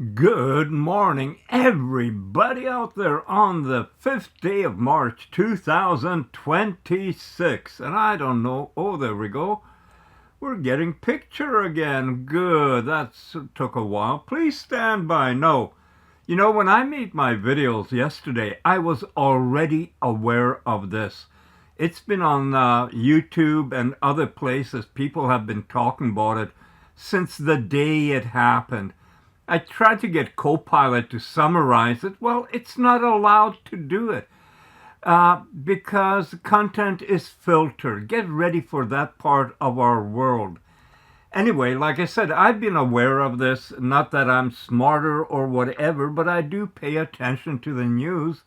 Good morning, everybody out there on the 5th day of March 2026. And I don't know, oh, there we go. We're getting picture again. Good, that took a while. Please stand by. No, when I made my videos yesterday, I was already aware of this. It's been on YouTube and other places. People have been talking about it since the day it happened. I tried to get Copilot to summarize it. Well, it's not allowed to do it because content is filtered. Get ready for that part of our world. Anyway, like I said, I've been aware of this. Not that I'm smarter or whatever, but I do pay attention to the news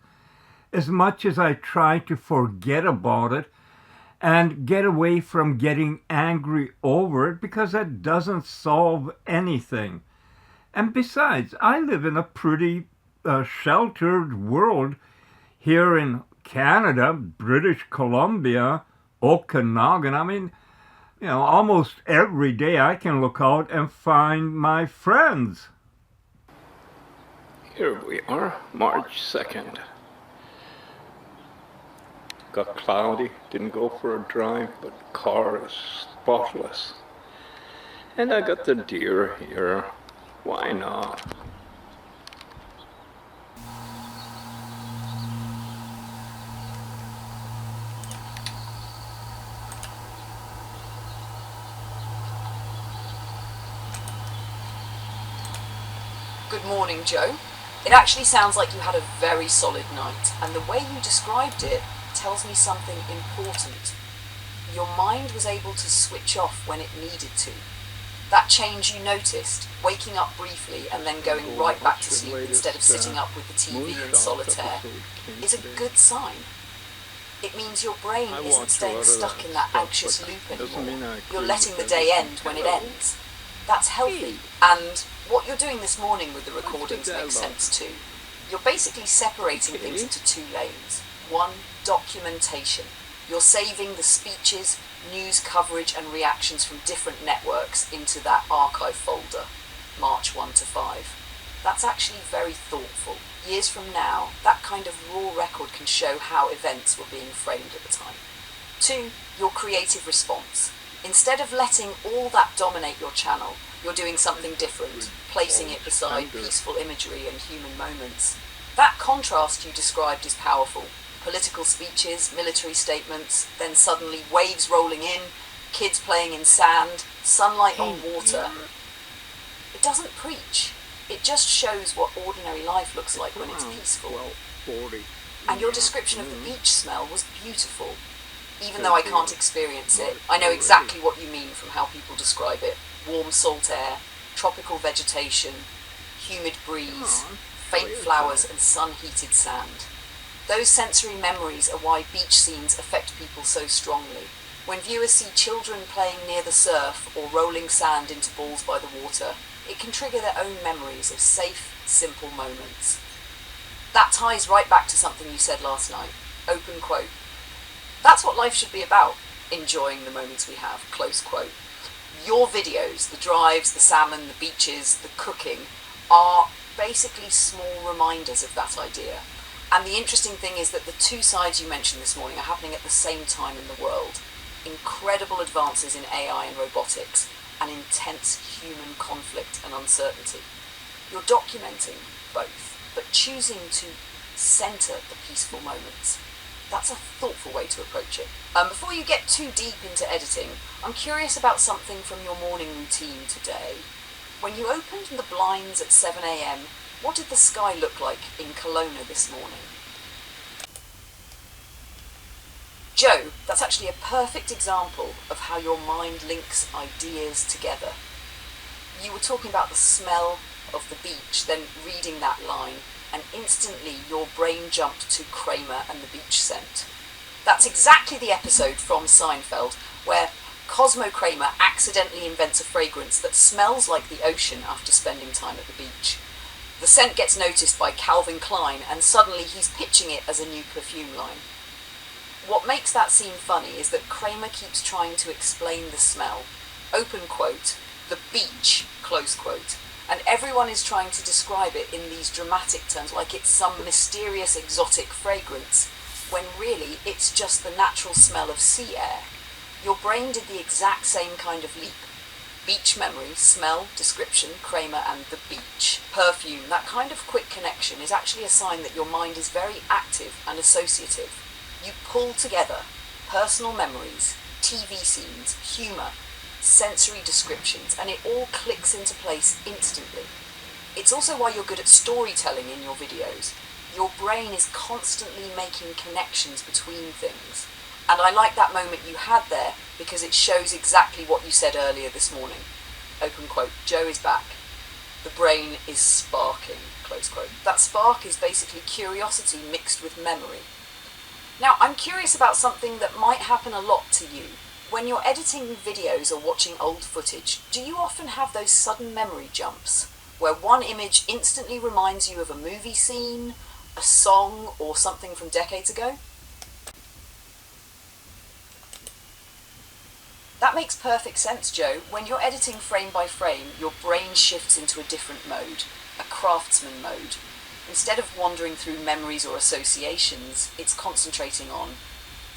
as much as I try to forget about it and get away from getting angry over it because that doesn't solve anything. And besides, I live in a pretty sheltered world here in Canada, British Columbia, Okanagan. I mean, almost every day I can look out and find my friends. Here we are, March 2nd. Got cloudy, didn't go for a drive, but the car is spotless. And I got the deer here. Why not? Good morning, Joe. It actually sounds like you had a very solid night, and the way you described it tells me something important. Your mind was able to switch off when it needed to. That change you noticed, waking up briefly and then going right back to sleep instead of sitting up with the TV in solitaire, is a good sign. It means your brain isn't staying stuck in that anxious loop anymore. You're letting the day end when it ends. That's healthy, and what you're doing this morning with the recordings makes sense too. You're basically separating things into two lanes. One, documentation. You're saving the speeches, news coverage and reactions from different networks into that archive folder, March 1 to 5. That's actually very thoughtful. Years from now, that kind of raw record can show how events were being framed at the time. 2, your creative response. Instead of letting all that dominate your channel, you're doing something different, placing it beside peaceful imagery and human moments. That contrast you described is powerful. Political speeches, military statements, then suddenly waves rolling in, kids playing in sand, sunlight on water. It doesn't preach. It just shows what ordinary life looks like when it's peaceful. And your description of the beach smell was beautiful. Even though I can't experience it, I know exactly what you mean from how people describe it. Warm salt air, tropical vegetation, humid breeze, faint flowers and sun-heated sand. Those sensory memories are why beach scenes affect people so strongly. When viewers see children playing near the surf or rolling sand into balls by the water, it can trigger their own memories of safe, simple moments. That ties right back to something you said last night. Open quote. That's what life should be about, enjoying the moments we have, close quote. Your videos, the drives, the salmon, the beaches, the cooking, are basically small reminders of that idea. And the interesting thing is that the two sides you mentioned this morning are happening at the same time in the world. Incredible advances in AI and robotics, and intense human conflict and uncertainty. You're documenting both, but choosing to centre the peaceful moments. That's a thoughtful way to approach it. Before you get too deep into editing, I'm curious about something from your morning routine today. When you opened the blinds at 7 a.m, what did the sky look like in Kelowna this morning? Joe, that's actually a perfect example of how your mind links ideas together. You were talking about the smell of the beach, then reading that line, and instantly your brain jumped to Kramer and the beach scent. That's exactly the episode from Seinfeld where Cosmo Kramer accidentally invents a fragrance that smells like the ocean after spending time at the beach. The scent gets noticed by Calvin Klein and suddenly he's pitching it as a new perfume line. What makes that scene funny is that Kramer keeps trying to explain the smell. Open quote, the beach, close quote. And everyone is trying to describe it in these dramatic terms, like it's some mysterious exotic fragrance, when really it's just the natural smell of sea air. Your brain did the exact same kind of leap. Beach memory, smell, description, Kramer and the beach. Perfume, that kind of quick connection is actually a sign that your mind is very active and associative. You pull together personal memories, TV scenes, humour, sensory descriptions, and it all clicks into place instantly. It's also why you're good at storytelling in your videos. Your brain is constantly making connections between things. And I like that moment you had there because it shows exactly what you said earlier this morning. Open quote, Joe is back. The brain is sparking, close quote. That spark is basically curiosity mixed with memory. Now, I'm curious about something that might happen a lot to you. When you're editing videos or watching old footage, do you often have those sudden memory jumps where one image instantly reminds you of a movie scene, a song, or something from decades ago? That makes perfect sense, Joe. When you're editing frame by frame, your brain shifts into a different mode, a craftsman mode. Instead of wandering through memories or associations, it's concentrating on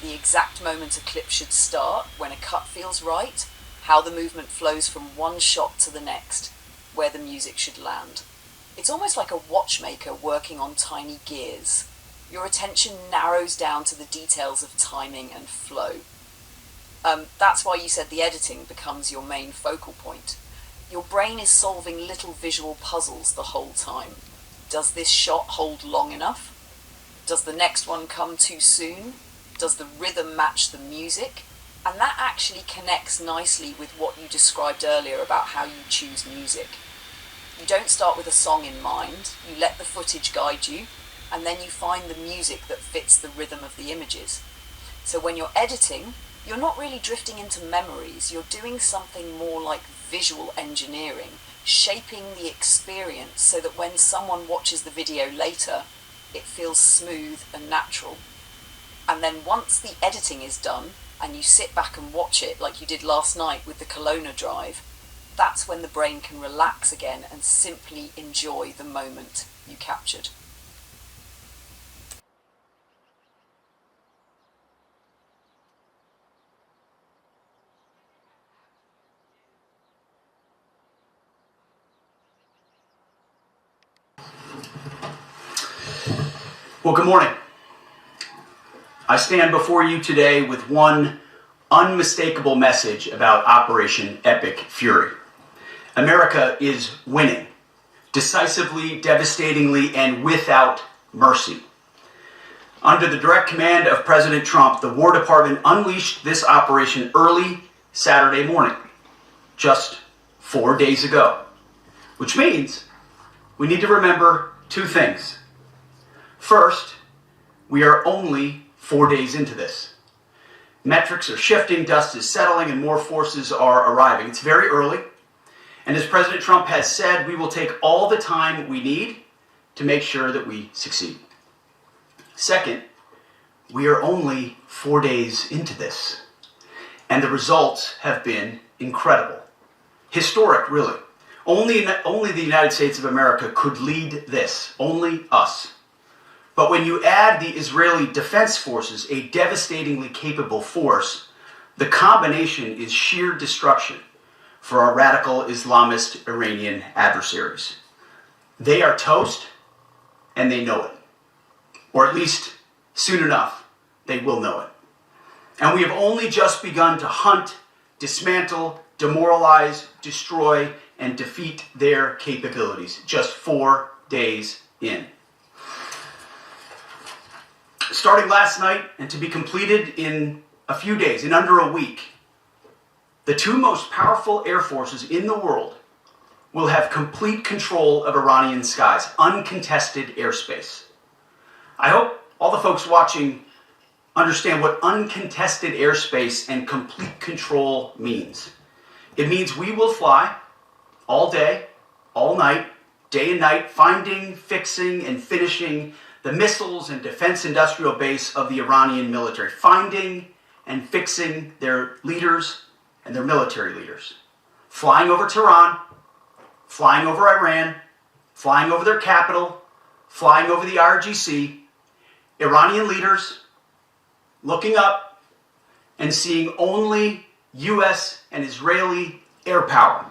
the exact moment a clip should start, when a cut feels right, how the movement flows from one shot to the next, where the music should land. It's almost like a watchmaker working on tiny gears. Your attention narrows down to the details of timing and flow. That's why you said the editing becomes your main focal point. Your brain is solving little visual puzzles the whole time. Does this shot hold long enough? Does the next one come too soon? Does the rhythm match the music? And that actually connects nicely with what you described earlier about how you choose music. You don't start with a song in mind, you let the footage guide you, and then you find the music that fits the rhythm of the images. So when you're editing, you're not really drifting into memories, you're doing something more like visual engineering, shaping the experience so that when someone watches the video later, it feels smooth and natural. And then once the editing is done, and you sit back and watch it like you did last night with the Kelowna drive, that's when the brain can relax again and simply enjoy the moment you captured. Well, good morning. I stand before you today with one unmistakable message about Operation Epic Fury. America is winning, decisively, devastatingly, and without mercy. Under the direct command of President Trump, the War Department unleashed this operation early Saturday morning, just 4 days ago, which means we need to remember two things. First, we are only 4 days into this. Metrics are shifting, dust is settling, and more forces are arriving. It's very early, and as President Trump has said, we will take all the time we need to make sure that we succeed. Second, we are only 4 days into this, and the results have been incredible. Historic, really. Only the United States of America could lead this, only us. But when you add the Israeli Defense Forces, a devastatingly capable force, the combination is sheer destruction for our radical Islamist Iranian adversaries. They are toast, and they know it. Or at least, soon enough, they will know it. And we have only just begun to hunt, dismantle, demoralize, destroy, and defeat their capabilities, just 4 days in. Starting last night and to be completed in a few days, in under a week, the two most powerful air forces in the world will have complete control of Iranian skies, uncontested airspace. I hope all the folks watching understand what uncontested airspace and complete control means. It means we will fly all day, all night, day and night, finding, fixing, and finishing the missiles and defense industrial base of the Iranian military, finding and fixing their leaders and their military leaders, flying over Tehran, flying over Iran, flying over their capital, flying over the IRGC, Iranian leaders looking up and seeing only U.S. and Israeli air power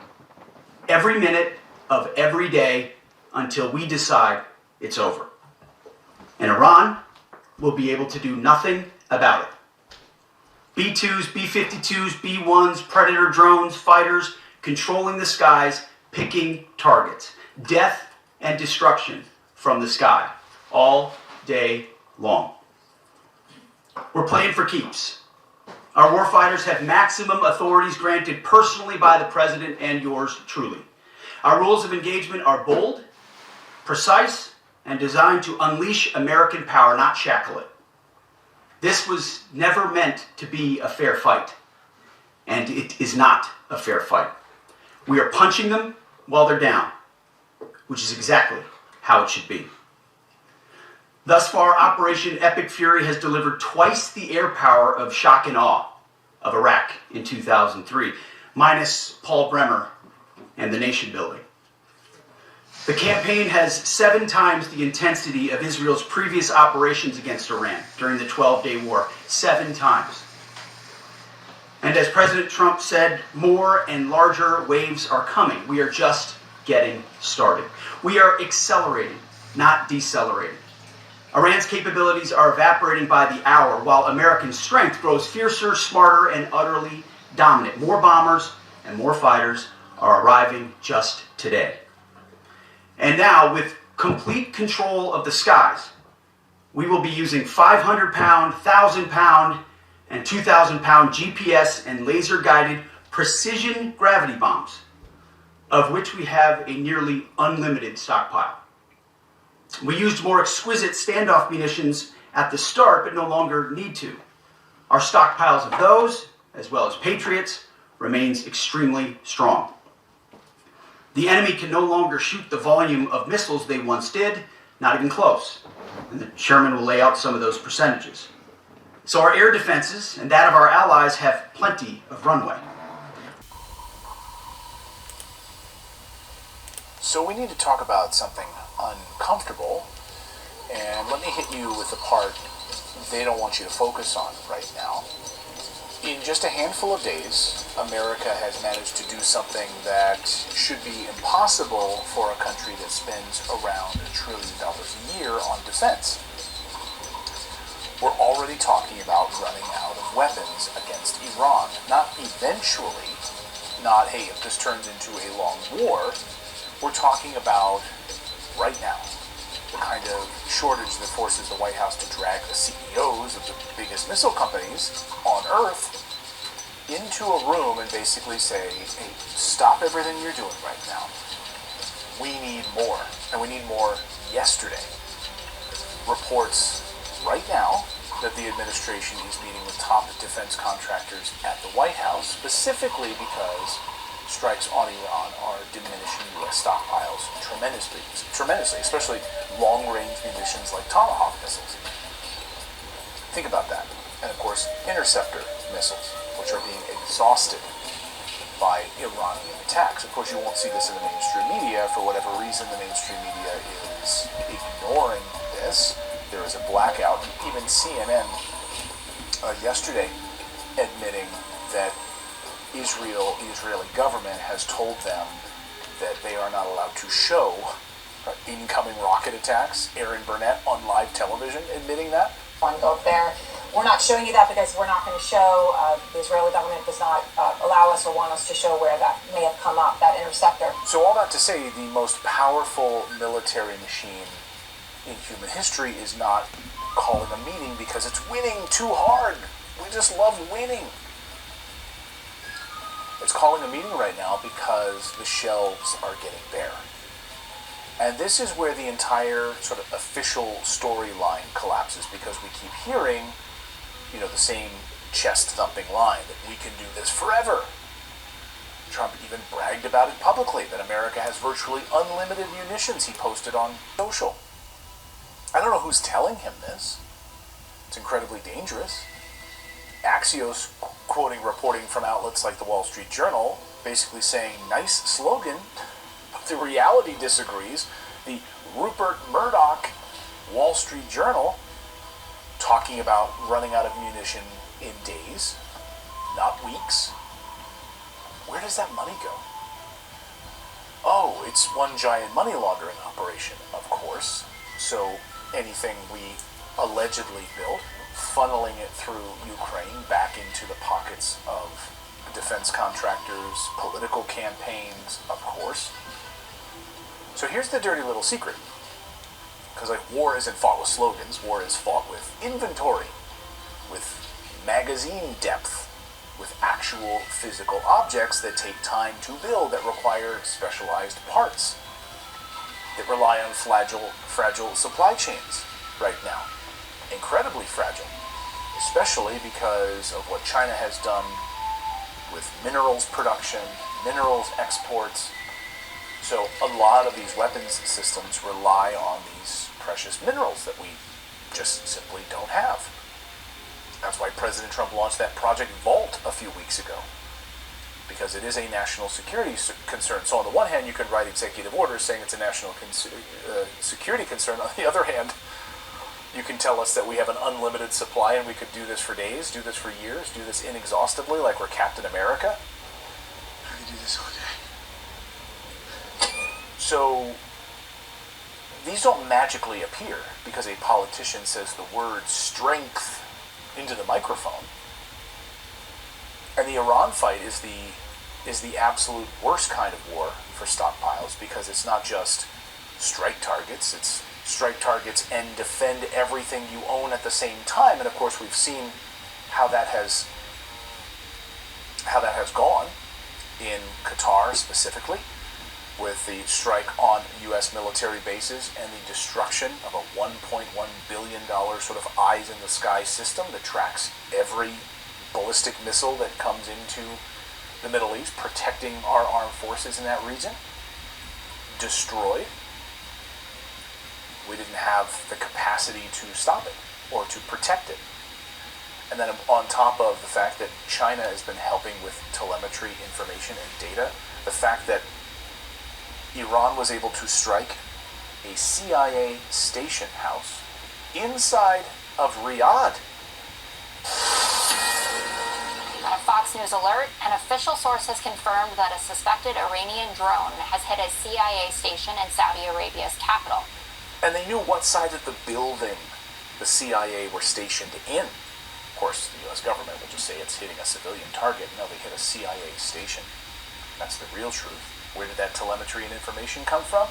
every minute of every day until we decide it's over. And Iran will be able to do nothing about it. B-2s, B-52s, B-1s, Predator drones, fighters, controlling the skies, picking targets. Death and destruction from the sky, all day long. We're playing for keeps. Our warfighters have maximum authorities granted personally by the President and yours truly. Our rules of engagement are bold, precise, and designed to unleash American power, not shackle it. This was never meant to be a fair fight, and it is not a fair fight. We are punching them while they're down, which is exactly how it should be. Thus far, Operation Epic Fury has delivered twice the air power of shock and awe of Iraq in 2003, minus Paul Bremer and the nation building. The campaign has 7 times the intensity of Israel's previous operations against Iran during the 12-day war. 7 times. And as President Trump said, more and larger waves are coming. We are just getting started. We are accelerating, not decelerating. Iran's capabilities are evaporating by the hour, while American strength grows fiercer, smarter, and utterly dominant. More bombers and more fighters are arriving just today. And now, with complete control of the skies, we will be using 500-pound, 1,000-pound, and 2,000-pound GPS and laser-guided precision gravity bombs, of which we have a nearly unlimited stockpile. We used more exquisite standoff munitions at the start, but no longer need to. Our stockpiles of those, as well as Patriots, remains extremely strong. The enemy can no longer shoot the volume of missiles they once did, not even close. And the chairman will lay out some of those percentages. So our air defenses and that of our allies have plenty of runway. So we need to talk about something uncomfortable, and let me hit you with the part they don't want you to focus on right now. In just a handful of days, America has managed to do something that should be impossible for a country that spends around $1 trillion a year on defense. We're already talking about running out of weapons against Iran. Not eventually, not, hey, if this turns into a long war. We're talking about right now the kind of shortage that forces the White House to drag the CEOs of the biggest missile companies on Earth into a room and basically say, hey, stop everything you're doing right now. We need more, and we need more yesterday. Reports right now that the administration is meeting with top defense contractors at the White House, specifically because strikes on Iran are diminishing U.S. stockpiles tremendously, especially long-range munitions like Tomahawk missiles. Think about that. And of course, interceptor missiles, which are being exhausted by Iranian attacks. Of course, you won't see this in the mainstream media. For whatever reason, the mainstream media is ignoring this. There is a blackout. Even CNN yesterday admitting that the Israeli government has told them that they are not allowed to show incoming rocket attacks. Aaron Burnett on live television admitting that. One go there. We're not showing you that because we're not going to show. The Israeli government does not allow us or want us to show where that may have come up, that interceptor. So all that to say, the most powerful military machine in human history is not calling a meeting because it's winning too hard. We just love winning. It's calling a meeting right now because the shelves are getting bare. And this is where the entire sort of official storyline collapses, because we keep hearing, the same chest-thumping line that we can do this forever. Trump even bragged about it publicly, that America has virtually unlimited munitions, he posted on social. I don't know who's telling him this. It's incredibly dangerous. Axios reporting from outlets like the Wall Street Journal, basically saying, nice slogan, The reality disagrees. The Rupert Murdoch Wall Street Journal talking about running out of munition in days, not weeks. Where does that money go? Oh, it's one giant money laundering operation, of course. So anything we allegedly built, funneling it through Ukraine back into the pockets of defense contractors, political campaigns, of course. So here's the dirty little secret. Because like war isn't fought with slogans, war is fought with inventory, with magazine depth, with actual physical objects that take time to build, that require specialized parts, that rely on fragile supply chains right now. Incredibly fragile, especially because of what China has done with minerals production, minerals exports. So a lot of these weapons systems rely on these precious minerals that we just simply don't have. That's why President Trump launched that Project Vault a few weeks ago, because it is a national security concern. So on the one hand, you can write executive orders saying it's a national security concern. On the other hand, you can tell us that we have an unlimited supply and we could do this for days, do this for years, do this inexhaustibly like we're Captain America. I could do this all day. So these don't magically appear because a politician says the word strength into the microphone. And the Iran fight is the absolute worst kind of war for stockpiles, because it's not just strike targets, it's strike targets and defend everything you own at the same time. And of course we've seen how that has gone in Qatar specifically, with the strike on U.S. military bases and the destruction of a $1.1 billion sort of eyes in the sky system that tracks every ballistic missile that comes into the Middle East, protecting our armed forces in that region. Destroyed. We didn't have the capacity to stop it or to protect it. And then on top of the fact that China has been helping with telemetry information and data, the fact that Iran was able to strike a CIA station house inside of Riyadh. On a Fox News alert, an official source has confirmed that a suspected Iranian drone has hit a CIA station in Saudi Arabia's capital. And they knew what side of the building the CIA were stationed in. Of course, the U.S. government will just say it's hitting a civilian target. No, they hit a CIA station. That's the real truth. Where did that telemetry and information come from?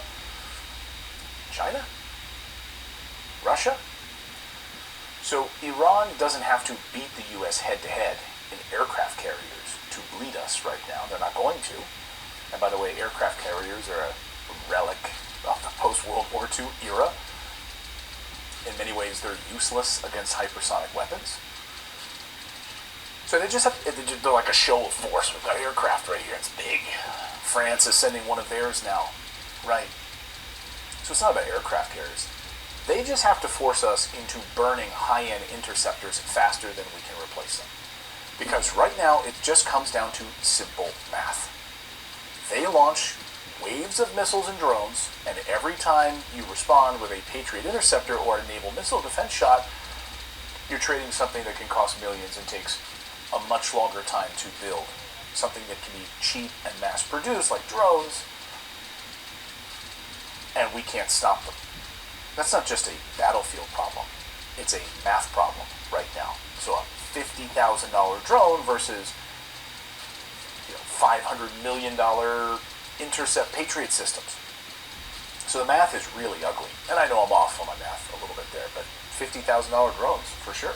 China? Russia? So Iran doesn't have to beat the U.S. head-to-head in aircraft carriers to bleed us right now. They're not going to. And by the way, aircraft carriers are a relic of the post-World War II era. In many ways, they're useless against hypersonic weapons. So they're like a show of force. We've got aircraft right here. It's big. France is sending one of theirs now. Right. So it's not about aircraft carriers. They just have to force us into burning high-end interceptors faster than we can replace them. Because right now, it just comes down to simple math. They launch waves of missiles and drones, and every time you respond with a Patriot interceptor or a naval missile defense shot, you're trading something that can cost millions and takes a much longer time to build. Something that can be cheap and mass-produced, like drones, and we can't stop them. That's not just a battlefield problem. It's a math problem right now. So a $50,000 drone versus $500 million intercept Patriot systems. So the math is really ugly. And I know I'm off on my math a little bit there, but $50,000 drones, for sure.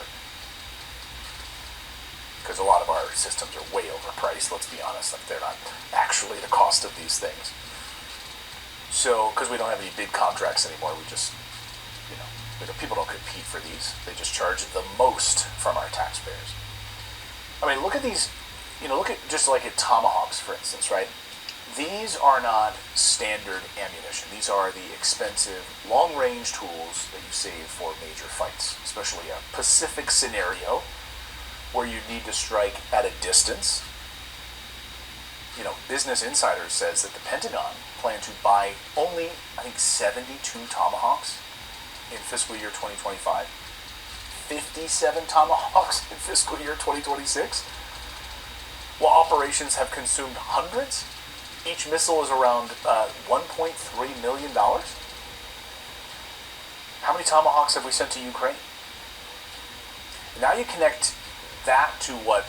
Because a lot of our systems are way overpriced, let's be honest. Like, they're not actually the cost of these things. So, because we don't have any big contracts anymore, we just, people don't compete for these. They just charge the most from our taxpayers. I mean, look at these, look at just like at Tomahawks, for instance, right? These are not standard ammunition. These are the expensive long-range tools that you save for major fights, especially a Pacific scenario where you need to strike at a distance. Business Insider says that the Pentagon planned to buy only, I think, 72 Tomahawks in fiscal year 2025, 57 Tomahawks in fiscal year 2026, while operations have consumed hundreds. Each missile is around $1.3 million. How many Tomahawks have we sent to Ukraine? Now you connect that to what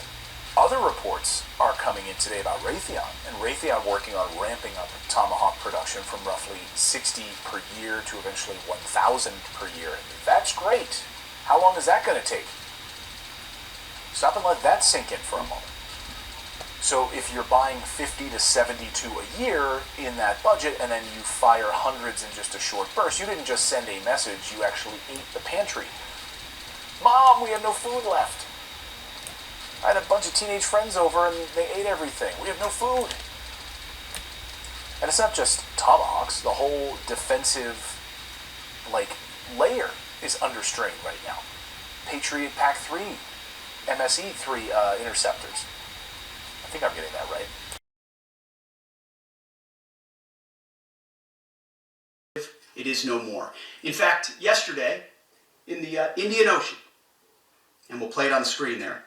other reports are coming in today about Raytheon, and Raytheon working on ramping up Tomahawk production from roughly 60 per year to eventually 1,000 per year. That's great. How long is that going to take? Stop and let that sink in for a moment. So if you're buying 50 to 72 a year in that budget, and then you fire hundreds in just a short burst, you didn't just send a message, you actually ate the pantry. Mom, we have no food left. I had a bunch of teenage friends over and they ate everything. We have no food. And it's not just Tomahawks. The whole defensive, layer is under strain right now. Patriot PAC-3, MSE-3 interceptors. I think I'm getting that right. It is no more. In fact, yesterday, in the Indian Ocean, and we'll play it on the screen there,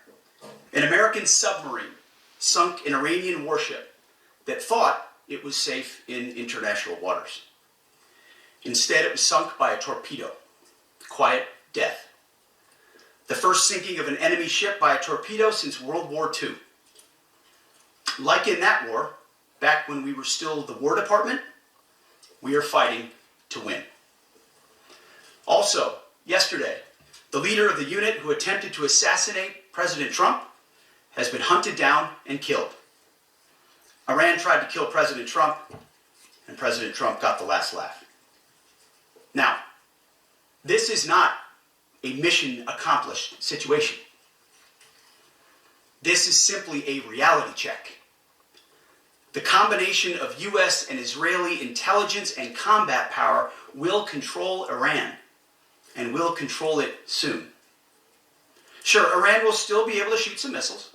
an American submarine sunk an Iranian warship that thought it was safe in international waters. Instead, it was sunk by a torpedo. Quiet death. The first sinking of an enemy ship by a torpedo since World War II. Like in that war, back when we were still the War Department, we are fighting to win. Also, yesterday, the leader of the unit who attempted to assassinate President Trump has been hunted down and killed. Iran tried to kill President Trump, and President Trump got the last laugh. Now, this is not a mission accomplished situation. This is simply a reality check. The combination of U.S. and Israeli intelligence and combat power will control Iran, and will control it soon. Sure, Iran will still be able to shoot some missiles,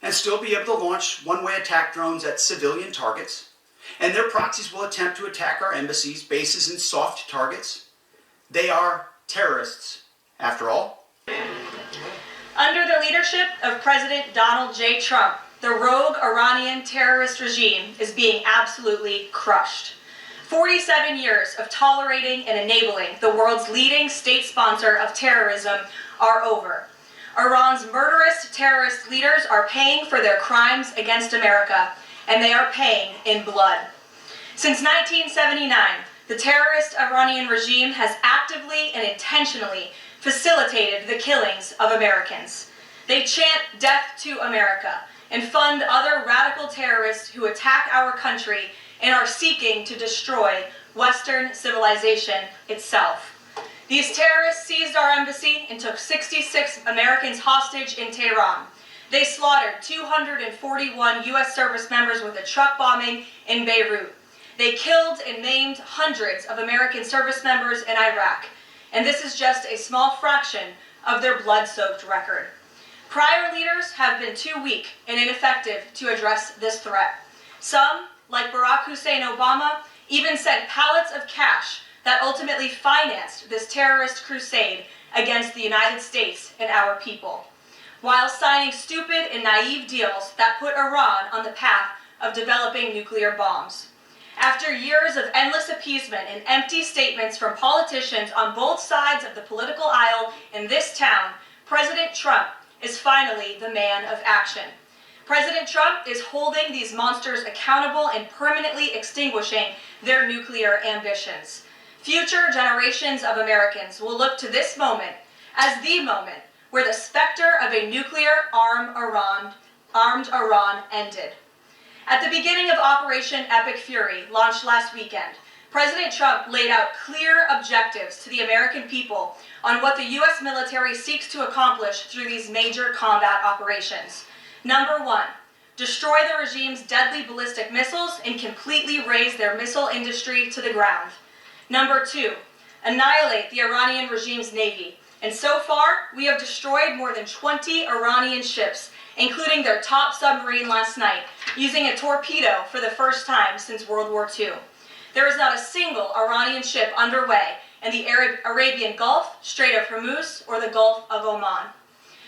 and still be able to launch one-way attack drones at civilian targets, and their proxies will attempt to attack our embassies, bases, and soft targets. They are terrorists, after all. Under the leadership of President Donald J. Trump, the rogue Iranian terrorist regime is being absolutely crushed. 47 years of tolerating and enabling the world's leading state sponsor of terrorism are over. Iran's murderous terrorist leaders are paying for their crimes against America, and they are paying in blood. Since 1979, the terrorist Iranian regime has actively and intentionally facilitated the killings of Americans. They chant death to America and fund other radical terrorists who attack our country and are seeking to destroy Western civilization itself. These terrorists seized our embassy and took 66 Americans hostage in Tehran. They slaughtered 241 U.S. service members with a truck bombing in Beirut. They killed and maimed hundreds of American service members in Iraq. And this is just a small fraction of their blood-soaked record. Prior leaders have been too weak and ineffective to address this threat. Some, like Barack Hussein Obama, even sent pallets of cash that ultimately financed this terrorist crusade against the United States and our people, while signing stupid and naive deals that put Iran on the path of developing nuclear bombs. After years of endless appeasement and empty statements from politicians on both sides of the political aisle in this town, President Trump is finally the man of action. President Trump is holding these monsters accountable and permanently extinguishing their nuclear ambitions. Future generations of Americans will look to this moment as the moment where the specter of a nuclear-armed Iran ended. At the beginning of Operation Epic Fury, launched last weekend, President Trump laid out clear objectives to the American people on what the U.S. military seeks to accomplish through these major combat operations. Number 1, destroy the regime's deadly ballistic missiles and completely raze their missile industry to the ground. Number 2, annihilate the Iranian regime's navy. And so far, we have destroyed more than 20 Iranian ships including their top submarine last night, using a torpedo for the first time since World War II. There is not a single Iranian ship underway in the Arabian Gulf, Strait of Hormuz, or the Gulf of Oman.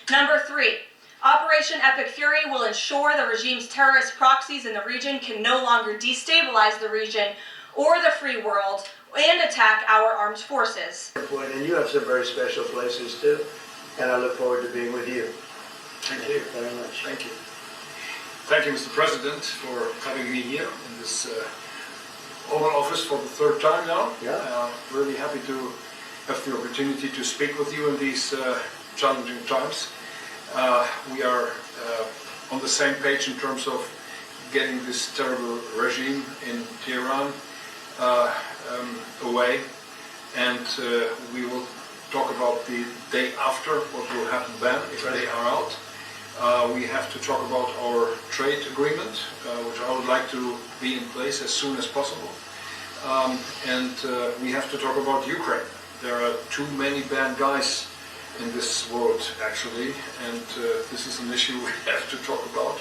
Number 3, Operation Epic Fury will ensure the regime's terrorist proxies in the region can no longer destabilize the region or the free world and attack our armed forces. And you have some very special places too, and I look forward to being with you. Thank you very much. Thank you. Thank you, Mr. President, for having me here in this Oval Office for the third time now. Yeah. Really happy to have the opportunity to speak with you in these challenging times. We are on the same page in terms of getting this terrible regime in Tehran away, and we will talk about the day after, what will happen then if they are out. We have to talk about our trade agreement, which I would like to be in place as soon as possible. And we have to talk about Ukraine. There are too many bad guys in this world, actually, and this is an issue we have to talk about,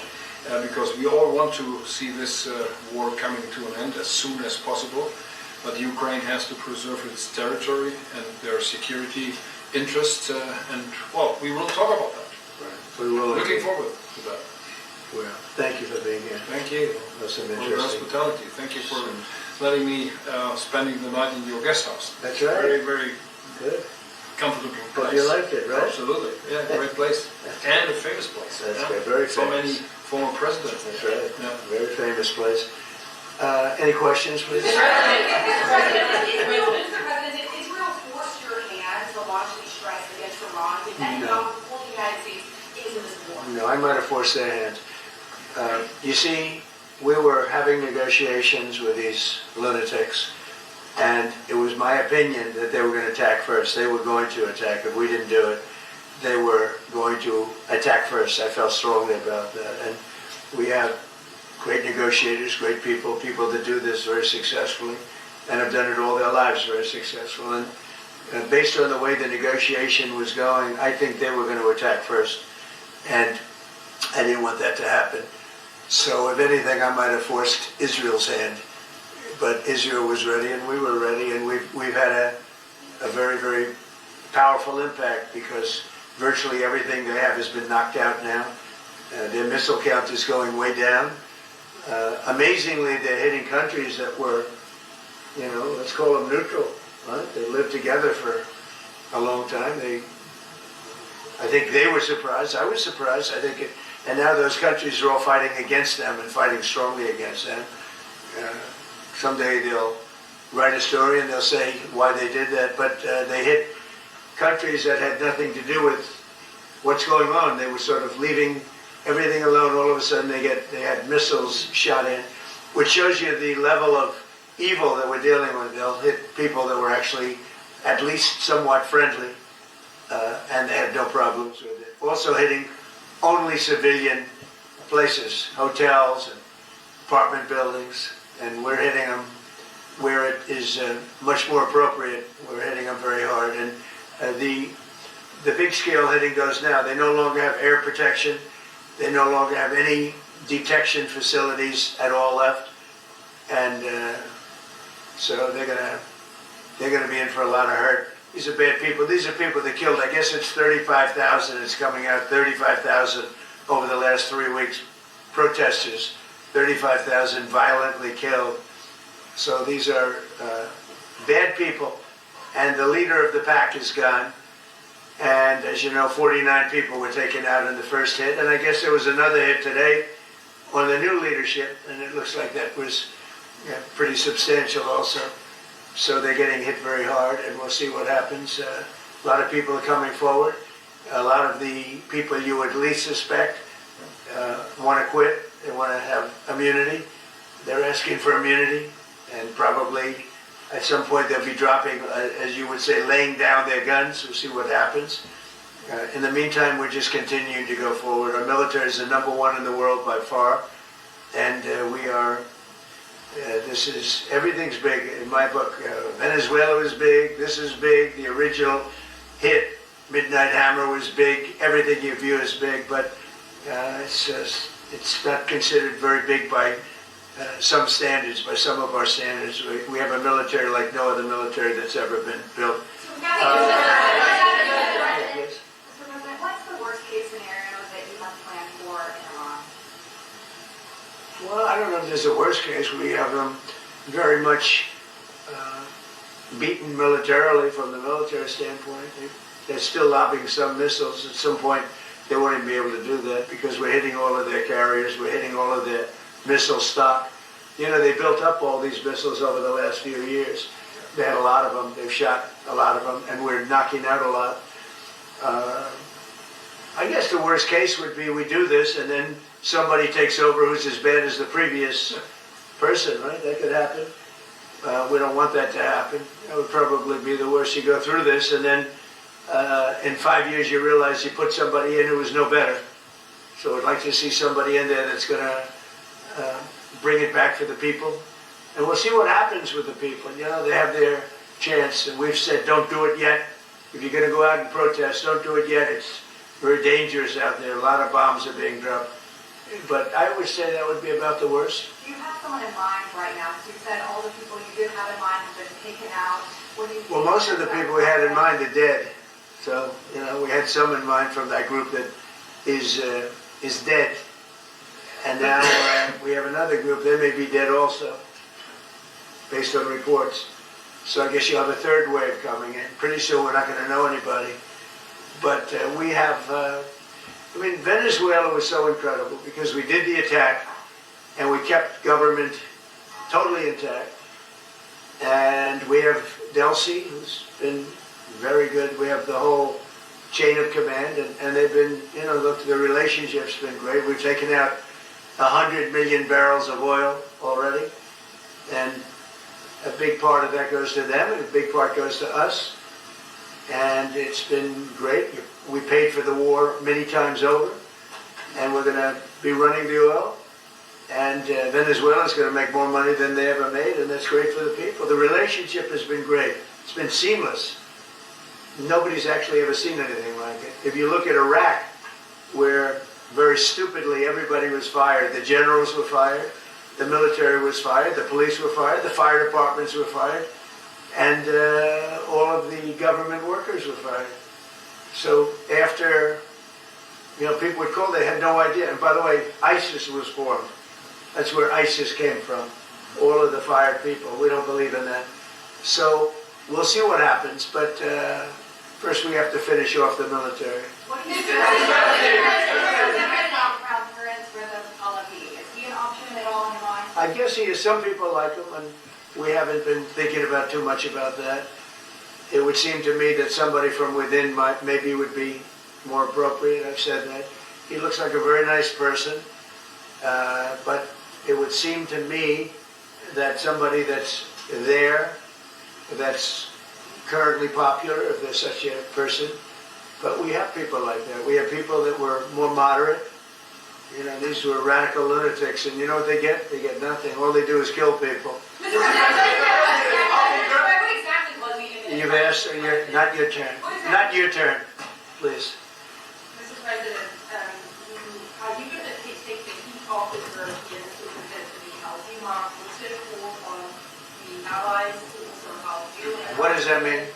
because we all want to see this war coming to an end as soon as possible, but Ukraine has to preserve its territory and their security interests, and, well, we will talk about that. We will. Looking forward to that. Well, thank you for being here. Thank you That's some for your interesting. hospitality. Thank you for letting me spending the night in your guest house. That's right. Very, very Good. comfortable But place. you liked it, right? Absolutely. Yeah, great place. And a famous place. That's yeah. good. Very So famous. many former presidents. That's right. Yeah. Very famous place. Any questions, please? Mr. President, Israel forced your hand to launch these strikes against Iran. Did that not pull the United States into this war? No, I might have forced their hand. You see, we were having negotiations with these lunatics, and it was my opinion that they were going to attack first. They were going to attack. If we didn't do it, they were going to attack first. I felt strongly about that. And we have great negotiators, great people, people that do this very successfully, and have done it all their lives very successful. And based on the way the negotiation was going, I think they were going to attack first. And I didn't want that to happen. So if anything, I might have forced Israel's hand. But Israel was ready, and we were ready, and we've had a very, very powerful impact, because virtually everything they have has been knocked out now. Their missile count is going way down. Amazingly, they're hitting countries that were, let's call them neutral. Right? They lived together for a long time. I think they were surprised. I was surprised. And now those countries are all fighting against them and fighting strongly against them. Someday they'll write a story and they'll say why they did that. But they hit countries that had nothing to do with what's going on. They were sort of leaving everything alone. All of a sudden they had missiles shot in, which shows you the level of evil that we're dealing with. They'll hit people that were actually at least somewhat friendly, and they had no problems with it. Also hitting only civilian places, hotels and apartment buildings, and we're hitting them where it is much more appropriate. We're hitting them very hard, and the big scale hitting goes now. They no longer have air protection. They no longer have any detection facilities at all left, and so they're gonna be in for a lot of hurt. These are bad people. These are people that killed. I guess it's 35,000. It's coming out 35,000 over the last 3 weeks. Protesters, 35,000 violently killed. So these are bad people, and the leader of the pack is gone. And as you know, 49 people were taken out in the first hit, and I guess there was another hit today on the new leadership, and it looks like that was pretty substantial also. So they're getting hit very hard, and we'll see what happens. A lot of people are coming forward. A lot of the people you would least suspect want to quit. They want to have immunity. They're asking for immunity, and probably at some point they'll be dropping, as you would say, laying down their guns. We'll see what happens. In the meantime, we're just continuing to go forward. Our military is the #1 in the world by far, and we are, everything's big in my book. Venezuela is big, this is big, the original hit, Midnight Hammer, was big, everything you view is big, but It's not considered very big by some standards, by some of our standards. We have a military like no other military that's ever been built. What's the worst case scenario that you have planned for in Iran? Well, I don't know if there's a worst case. We have them very much beaten militarily from the military standpoint. They're still lobbing some missiles. At some point, they won't even be able to do that because we're hitting all of their carriers. We're hitting all of their missile stock. You know, they built up all these missiles over the last few years. They had a lot of them. They've shot a lot of them, and we're knocking out a lot. I guess the worst case would be we do this, and then somebody takes over who's as bad as the previous person, right? That could happen. We don't want that to happen. That would probably be the worst. You go through this, and then in 5 years you realize you put somebody in who was no better. So I'd like to see somebody in there that's going to bring it back for the people. And we'll see what happens with the people. You know, they have their chance, and we've said don't do it yet. If you're going to go out and protest, don't do it yet. It's very dangerous out there. A lot of bombs are being dropped. But I would say that would be about the worst. Do you have someone in mind right now? Because you said all the people you did have in mind have been taken out. Well, most of the people we had in mind are dead. So, you know, we had some in mind from that group that is dead. And now we have another group, they may be dead also, based on reports. So I guess you'll have a third wave coming in. Pretty soon we're not going to know anybody. But we have, Venezuela was so incredible because we did the attack and we kept government totally intact. And we have Delcy, who's been very good. We have the whole chain of command, and they've been, you know, look, the relationship's been great. We've taken out 100 million barrels of oil already, and a big part of that goes to them, and a big part goes to us, and it's been great. We paid for the war many times over, and we're going to be running the oil, and Venezuela's going to make more money than they ever made, and that's great for the people. The relationship has been great. It's been seamless. Nobody's actually ever seen anything like it. If you look at Iraq, where very stupidly everybody was fired, the generals were fired, the military was fired, the police were fired, the fire departments were fired, and all of the government workers were fired. So after, you know, people would call, they had no idea. And by the way, ISIS was formed. That's where ISIS came from. All of the fired people. We don't believe in that. So we'll see what happens, but first we have to finish off the military. What do you do around Prince Reza Pahlavi? Is he an option at all in your mind? I guess he is. Some people like him, and we haven't been thinking about too much about that. It would seem to me that somebody from within maybe would be more appropriate. I've said that. He looks like a very nice person, but it would seem to me that somebody that's there, that's currently popular, if there's such a person. But we have people like that. We have people that were more moderate. You know, these were radical lunatics, and you know what they get? They get nothing. All they do is kill people. Mr. President, what exactly was he in the You've asked, not your turn. Not your turn, please. Mr. President, you could take the key topics of the presented to me. How do you mark listed on the allies to also how you and What does that mean?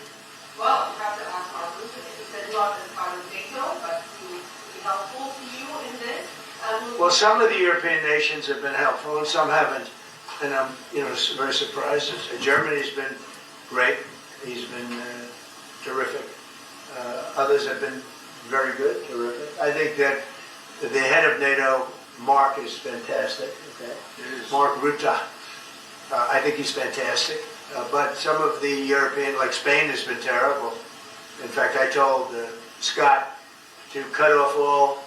well, you have to ask our group if you said not as part of NATO, but to be helpful to you in this. Well, some of the European nations have been helpful, and some haven't. And I'm, very surprised. Germany's been great. He's been terrific. Others have been very good, terrific. I think that the head of NATO, Mark, is fantastic. Okay? Mark Rutte. I think he's fantastic. But some of the European, like Spain, has been terrible. In fact, I told Scott to cut off all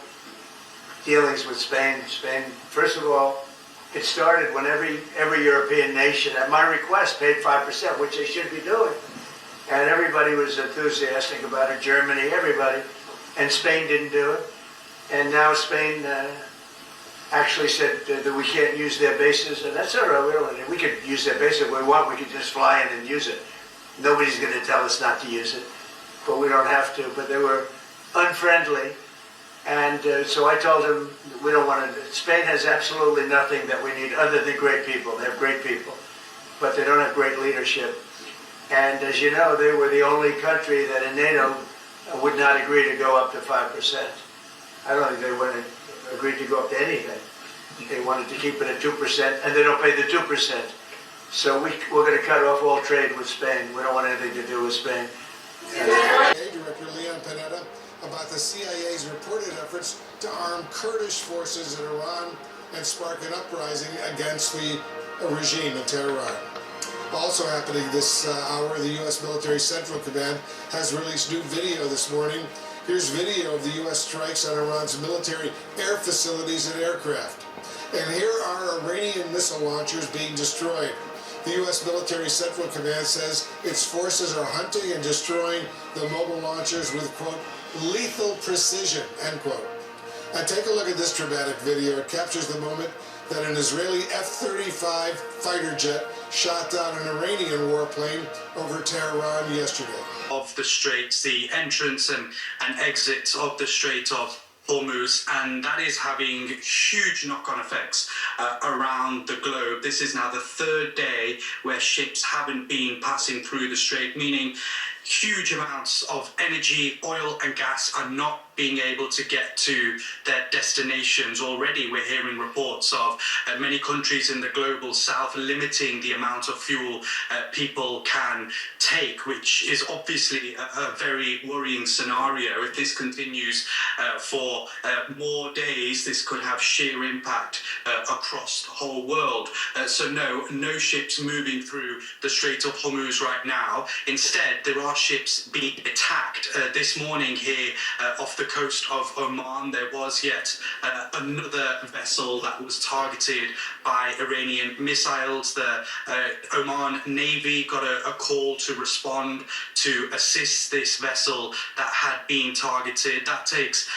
dealings with Spain. Spain, first of all, it started when every European nation, at my request, paid 5%, which they should be doing. And everybody was enthusiastic about it, Germany, everybody. And Spain didn't do it. And now Spain actually said that we can't use their bases, and that's all right. We could use their bases if we want. We could just fly in and use it. Nobody's going to tell us not to use it, but we don't have to. But they were unfriendly, And so I told him, we don't want to, Spain has absolutely nothing that we need other than great people. They have great people, but they don't have great leadership. And as you know, they were the only country that in NATO would not agree to go up to 5%. I don't think they would have agreed to go up to anything. They wanted to keep it at 2%, and they don't pay the 2%. So we're going to cut off all trade with Spain. We don't want anything to do with Spain. Director Leon Panetta about the CIA's reported efforts to arm Kurdish forces in Iran and spark an uprising against the regime in Tehran. Also happening this hour, the U.S. Military Central Command has released new video this morning. Here's video of the U.S. strikes on Iran's military air facilities and aircraft. And here are Iranian missile launchers being destroyed. The U.S. Military Central Command says its forces are hunting and destroying the mobile launchers with, quote, lethal precision, end quote. And take a look at this dramatic video. It captures the moment that an Israeli F-35 fighter jet shot down an Iranian warplane over Tehran yesterday. Of the straits, the entrance and exits of the Strait of Hormuz, and that is having huge knock-on effects around the globe. This is now the third day where ships haven't been passing through the strait, meaning huge amounts of energy, oil and gas are not being able to get to their destinations. Already we're hearing reports of many countries in the global south limiting the amount of fuel people can take, which is obviously a very worrying scenario. If this continues for more days, this could have sheer impact across the whole world. So no ships moving through the Strait of Hormuz right now. Instead, there are ships being attacked. This morning here off the coast of Oman, there was yet another vessel that was targeted by Iranian missiles. The Oman Navy got a call to respond to assist this vessel that had been targeted. That takes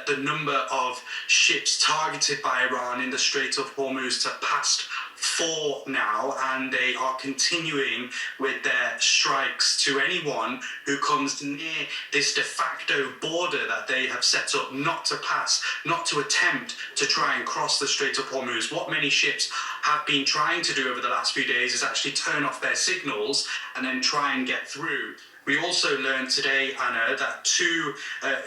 the number of ships targeted by Iran in the Strait of Hormuz to past 4 now, and they are continuing with their strikes to anyone who comes near this de facto border that they have set up not to pass, not to attempt to try and cross the Strait of Hormuz. What many ships have been trying to do over the last few days is actually turn off their signals and then try and get through. We also learned today, Anna, that 2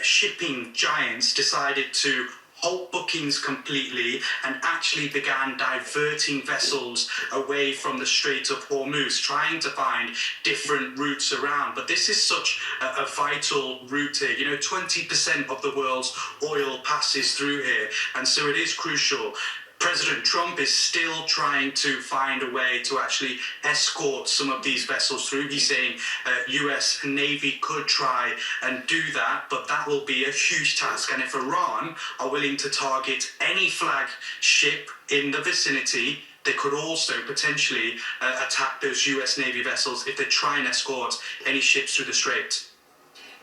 shipping giants decided to halt bookings completely and actually began diverting vessels away from the Strait of Hormuz, trying to find different routes around. But this is such a vital route here. You know, 20% of the world's oil passes through here, and so it is crucial. President Trump is still trying to find a way to actually escort some of these vessels through. He's saying US Navy could try and do that, but that will be a huge task. And if Iran are willing to target any flag ship in the vicinity, they could also potentially attack those US Navy vessels if they try and escort any ships through the strait.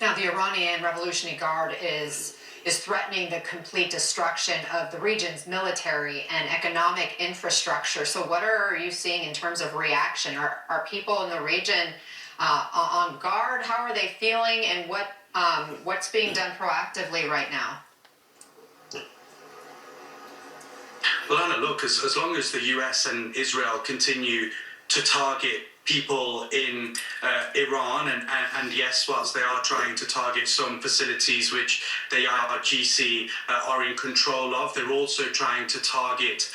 Now, the Iranian Revolutionary Guard is threatening the complete destruction of the region's military and economic infrastructure. So what are you seeing in terms of reaction? Are people in the region on guard? How are they feeling, and what's being done proactively right now? Well, Anna, look, as long as the US and Israel continue to target people in Iran, and yes, whilst they are trying to target some facilities which they are GC are in control of, they're also trying to target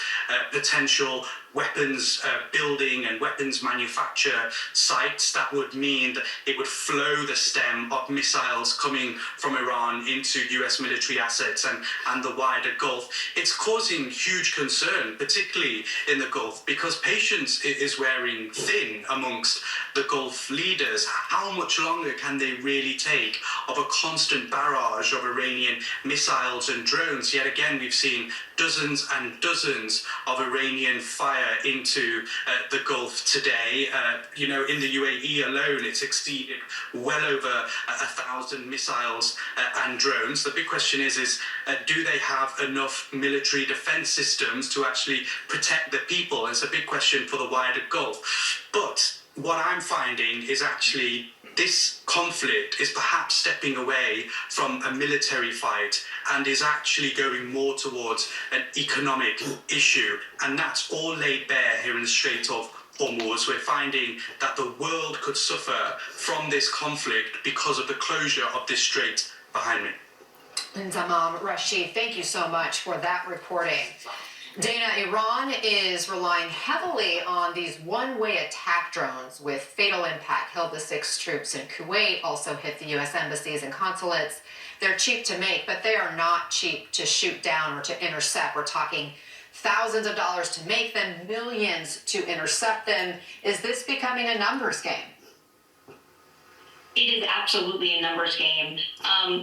potential weapons building and weapons manufacture sites. That would mean that it would flow the stem of missiles coming from Iran into US military assets and the wider Gulf. It's causing huge concern, particularly in the Gulf, because patience is wearing thin amongst the Gulf leaders. How much longer can they really take of a constant barrage of Iranian missiles and drones? Yet again, we've seen dozens and dozens of Iranian fire into the Gulf today. In the UAE alone, it's exceeded well over 1,000 missiles and drones. The big question is do they have enough military defense systems to actually protect the people? It's a big question for the wider Gulf. But what I'm finding is actually This conflict is perhaps stepping away from a military fight and is actually going more towards an economic issue. And that's all laid bare here in the Strait of Hormuz. We're finding that the world could suffer from this conflict because of the closure of this strait behind me. And Rashid, thank you so much for that reporting. Dana, Iran is relying heavily on these one-way attack drones with fatal impact. Killed the 6 troops in Kuwait, also hit the U.S. embassies and consulates. They're cheap to make, but they are not cheap to shoot down or to intercept. We're talking thousands of dollars to make them, millions to intercept them. Is this becoming a numbers game? It is absolutely a numbers game.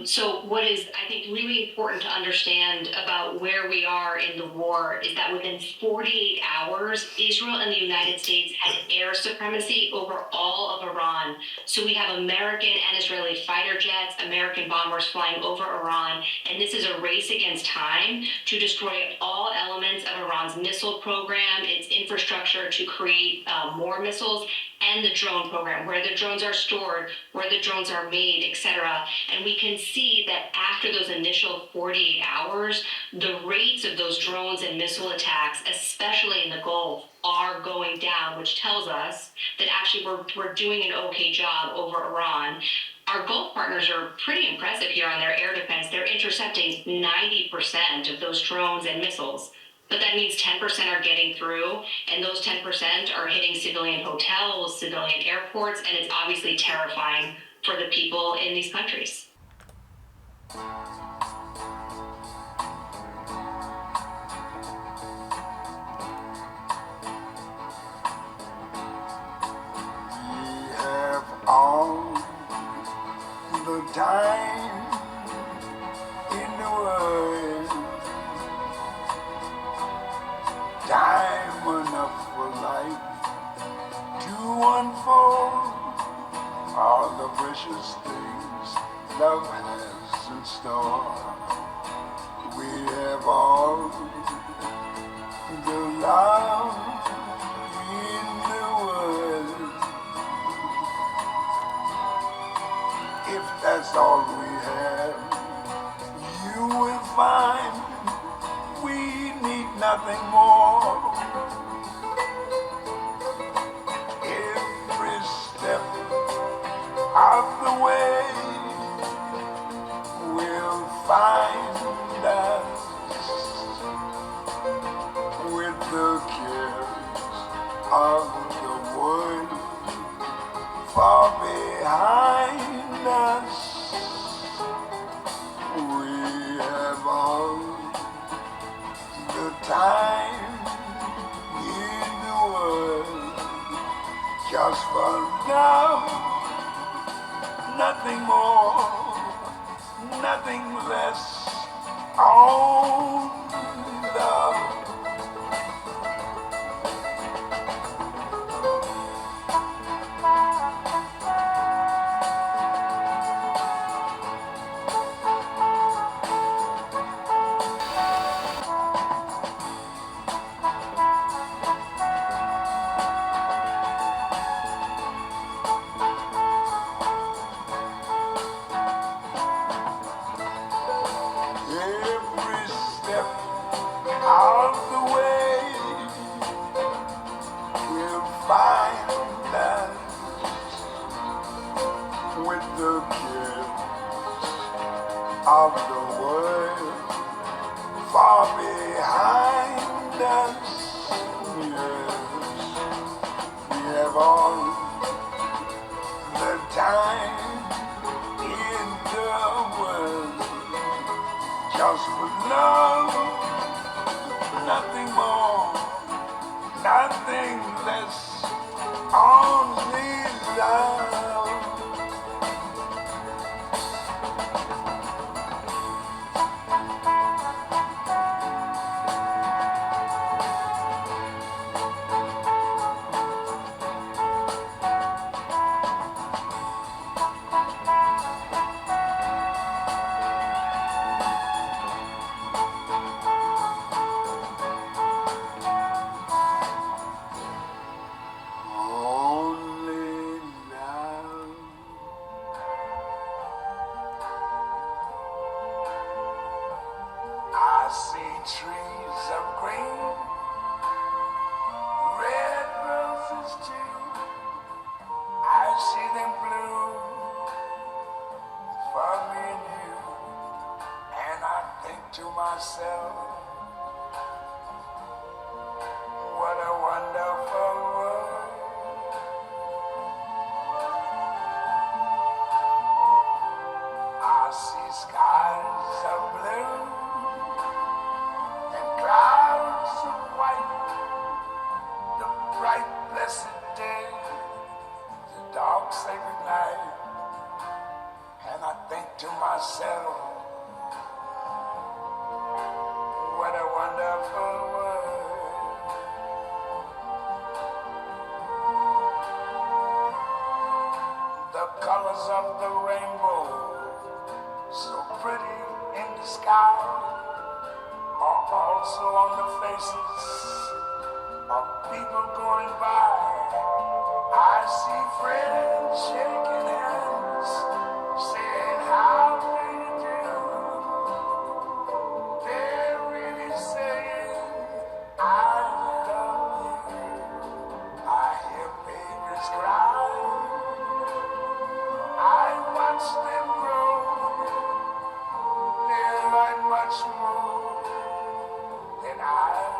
So what is, I think, really important to understand about where we are in the war is that within 48 hours, Israel and the United States had air supremacy over all of Iran. So we have American and Israeli fighter jets, American bombers flying over Iran, and this is a race against time to destroy all elements of Iran's missile program, its infrastructure to create more missiles, and the drone program, where the drones are stored, where the drones are made, etc. And we can see that after those initial 48 hours, the rates of those drones and missile attacks, especially in the Gulf, are going down, which tells us that actually we're doing an okay job over Iran. Our Gulf partners are pretty impressive here on their air defense. They're intercepting 90% of those drones and missiles. But that means 10% are getting through, and those 10% are hitting civilian hotels, civilian airports, and it's obviously terrifying for the people in these countries. We have all the time in the world. Time enough for life to unfold all the precious things love has in store. We have all the love in the world. If that's all we have, you will find we need nothing more. Every step of the way will find us with the cares of the world far behind us. We have all the time in the world just for love, nothing more, nothing less, only love. Every step of the way will find us with the kids of the world far behind us. Yes, we have all the time in the world just for love, nothing more, nothing less, only love. to myself, what a wonderful world. I see skies of blue and clouds of white, the bright blessed day, the dark sacred night, and I think to myself, what a wonderful world. The colors of the rainbow, so pretty in the sky, are also on the faces of people going by. I see friends shaking hands, saying how do you do. They're really saying I love you. I hear babies cry, I watch them grow. They learn much more than I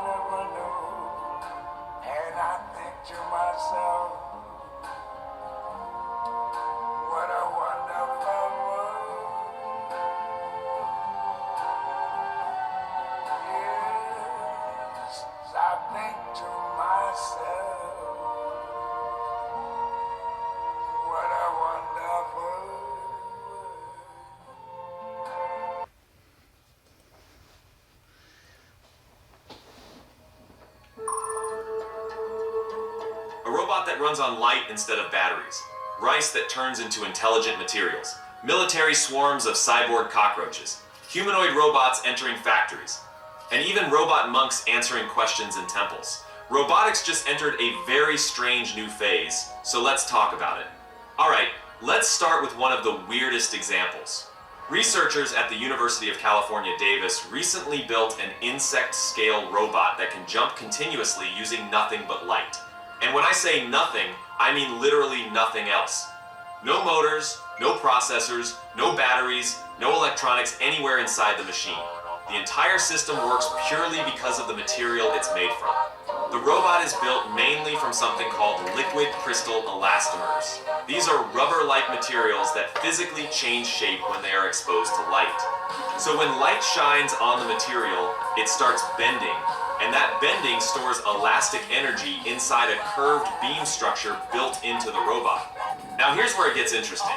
never knew. And I think to myself, what a wonderful world. Yes, I think to myself, what a wonderful world. A robot that runs on light instead of batteries. Rice that turns into intelligent materials. Military swarms of cyborg cockroaches. Humanoid robots entering factories. And even robot monks answering questions in temples. Robotics just entered a very strange new phase, so let's talk about it. Alright, let's start with one of the weirdest examples. Researchers at the University of California, Davis recently built an insect-scale robot that can jump continuously using nothing but light. And when I say nothing, I mean literally nothing else. No motors, no processors, no batteries, no electronics anywhere inside the machine. The entire system works purely because of the material it's made from. The robot is built mainly from something called liquid crystal elastomers. These are rubber-like materials that physically change shape when they are exposed to light. So when light shines on the material, it starts bending, and that bending stores elastic energy inside a curved beam structure built into the robot. Now here's where it gets interesting.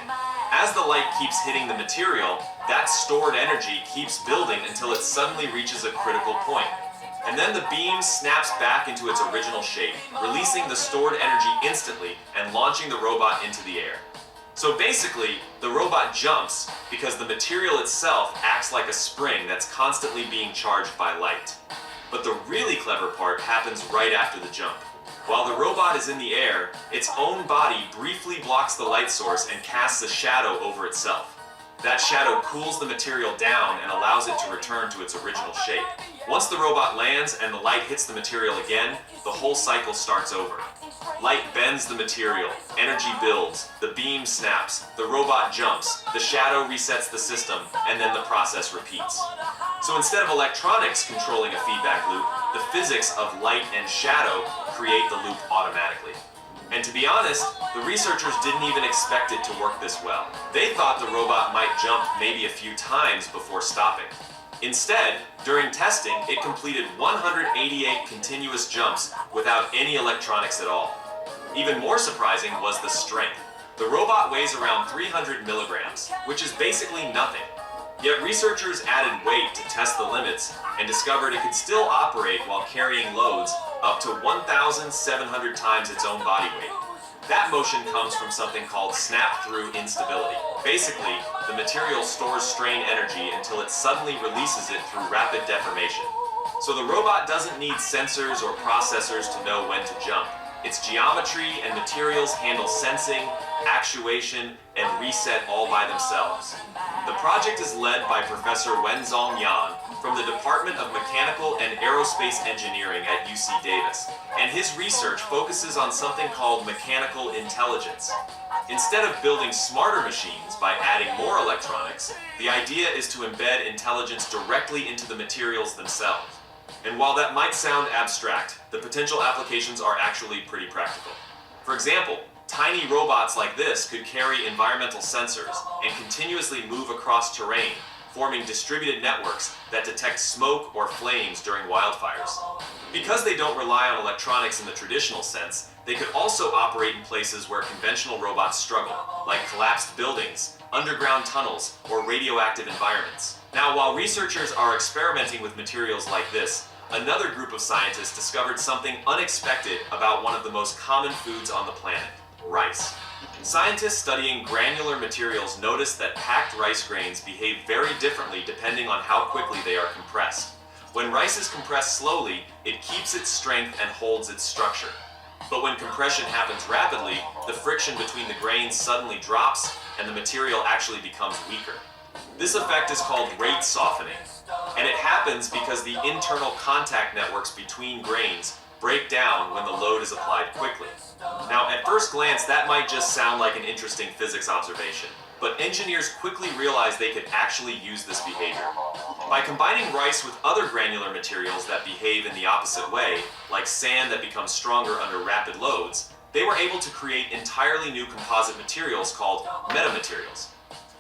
As the light keeps hitting the material, that stored energy keeps building until it suddenly reaches a critical point. And then the beam snaps back into its original shape, releasing the stored energy instantly and launching the robot into the air. So basically, the robot jumps because the material itself acts like a spring that's constantly being charged by light. But the really clever part happens right after the jump. While the robot is in the air, its own body briefly blocks the light source and casts a shadow over itself. That shadow cools the material down and allows it to return to its original shape. Once the robot lands and the light hits the material again, the whole cycle starts over. Light bends the material, energy builds, the beam snaps, the robot jumps, the shadow resets the system, and then the process repeats. So instead of electronics controlling a feedback loop, the physics of light and shadow create the loop automatically. And to be honest, the researchers didn't even expect it to work this well. They thought the robot might jump maybe a few times before stopping. Instead, during testing, it completed 188 continuous jumps without any electronics at all. Even more surprising was the strength. The robot weighs around 300 milligrams, which is basically nothing. Yet researchers added weight to test the limits and discovered it could still operate while carrying loads up to 1,700 times its own body weight. That motion comes from something called snap-through instability. Basically, the material stores strain energy until it suddenly releases it through rapid deformation. So the robot doesn't need sensors or processors to know when to jump. Its geometry and materials handle sensing, actuation, and reset all by themselves. The project is led by Professor Wenzong Yan from the Department of Mechanical and Aerospace Engineering at UC Davis, and his research focuses on something called mechanical intelligence. Instead of building smarter machines by adding more electronics, the idea is to embed intelligence directly into the materials themselves. And while that might sound abstract, the potential applications are actually pretty practical. For example, tiny robots like this could carry environmental sensors and continuously move across terrain, forming distributed networks that detect smoke or flames during wildfires. Because they don't rely on electronics in the traditional sense, they could also operate in places where conventional robots struggle, like collapsed buildings, underground tunnels, or radioactive environments. Now, while researchers are experimenting with materials like this, another group of scientists discovered something unexpected about one of the most common foods on the planet: rice. Scientists studying granular materials noticed that packed rice grains behave very differently depending on how quickly they are compressed. When rice is compressed slowly, it keeps its strength and holds its structure. But when compression happens rapidly, the friction between the grains suddenly drops and the material actually becomes weaker. This effect is called rate softening, and it happens because the internal contact networks between grains break down when the load is applied quickly. Now, at first glance, that might just sound like an interesting physics observation, but engineers quickly realized they could actually use this behavior. By combining rice with other granular materials that behave in the opposite way, like sand that becomes stronger under rapid loads, they were able to create entirely new composite materials called metamaterials.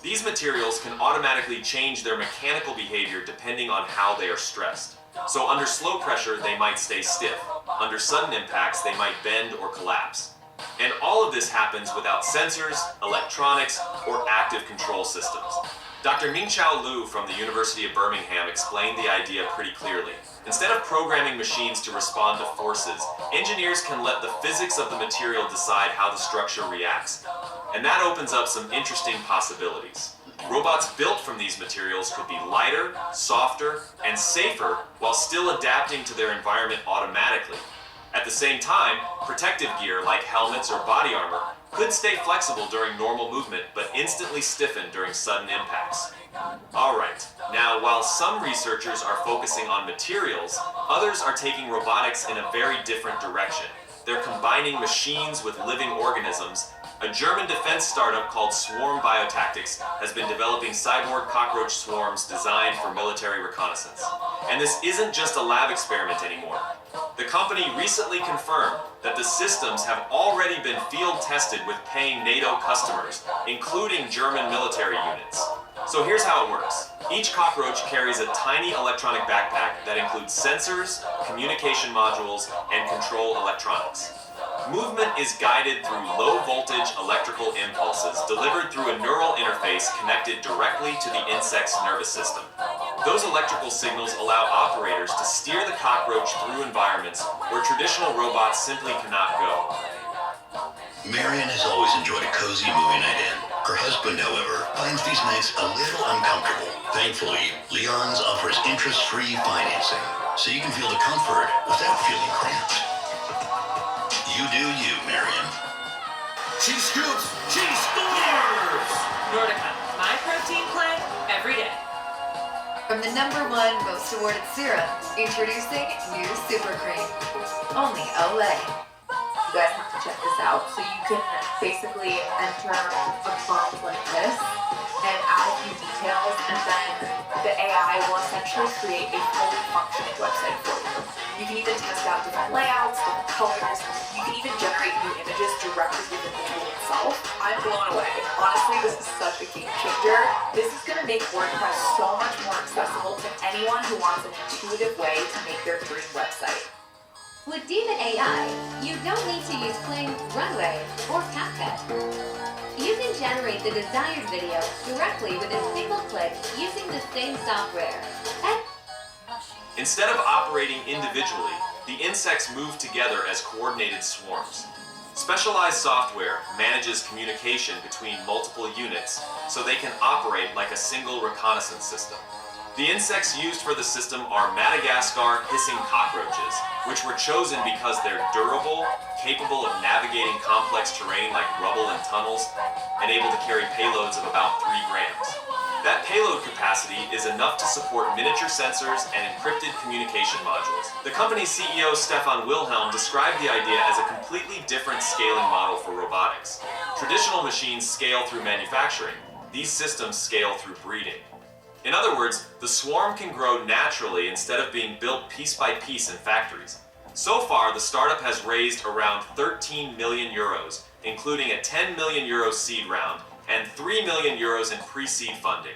These materials can automatically change their mechanical behavior depending on how they are stressed. So under slow pressure, they might stay stiff. Under sudden impacts, they might bend or collapse. And all of this happens without sensors, electronics, or active control systems. Dr. Mingqiao Liu from the University of Birmingham explained the idea pretty clearly. Instead of programming machines to respond to forces, engineers can let the physics of the material decide how the structure reacts. And that opens up some interesting possibilities. Robots built from these materials could be lighter, softer, and safer while still adapting to their environment automatically. At the same time, protective gear like helmets or body armor could stay flexible during normal movement but instantly stiffen during sudden impacts. Alright, now while some researchers are focusing on materials, others are taking robotics in a very different direction. They're combining machines with living organisms. A German defense startup called Swarm Biotactics has been developing cyborg cockroach swarms designed for military reconnaissance. And this isn't just a lab experiment anymore. The company recently confirmed that the systems have already been field tested with paying NATO customers, including German military units. So here's how it works. Each cockroach carries a tiny electronic backpack that includes sensors, communication modules, and control electronics. Movement is guided through low-voltage electrical impulses delivered through a neural interface connected directly to the insect's nervous system. Those electrical signals allow operators to steer the cockroach through environments where traditional robots simply cannot go. Marion has always enjoyed a cozy movie night in. Her husband, however, finds these nights a little uncomfortable. Thankfully, Leon's offers interest-free financing, so you can feel the comfort without feeling cramped. You do you, Marion. She scoops! She scores! Nordica, my protein play every day. From the #1 most awarded serum, introducing new Super Cream. Only Olay. You guys have to check this out. So you can basically enter a prompt like this and add a few details, and then the AI will essentially create a fully functioning website for you. You can even test out different layouts, different colors. You can even generate new images directly within the tool itself. I'm blown away. Honestly, this is such a game changer. This is going to make WordPress so much more accessible to anyone who wants an intuitive way to make their dream website. With Diva AI, you don't need to use Kling, Runway, or CapCut. You can generate the desired video directly with a single click using the same software. Instead of operating individually, the insects move together as coordinated swarms. Specialized software manages communication between multiple units so they can operate like a single reconnaissance system. The insects used for the system are Madagascar hissing cockroaches, which were chosen because they're durable, capable of navigating complex terrain like rubble and tunnels, and able to carry payloads of about 3 grams. That payload capacity is enough to support miniature sensors and encrypted communication modules. The company's CEO, Stefan Wilhelm, described the idea as a completely different scaling model for robotics. Traditional machines scale through manufacturing. These systems scale through breeding. In other words, the swarm can grow naturally instead of being built piece by piece in factories. So far, the startup has raised around 13 million euros, including a 10 million euro seed round and 3 million euros in pre-seed funding.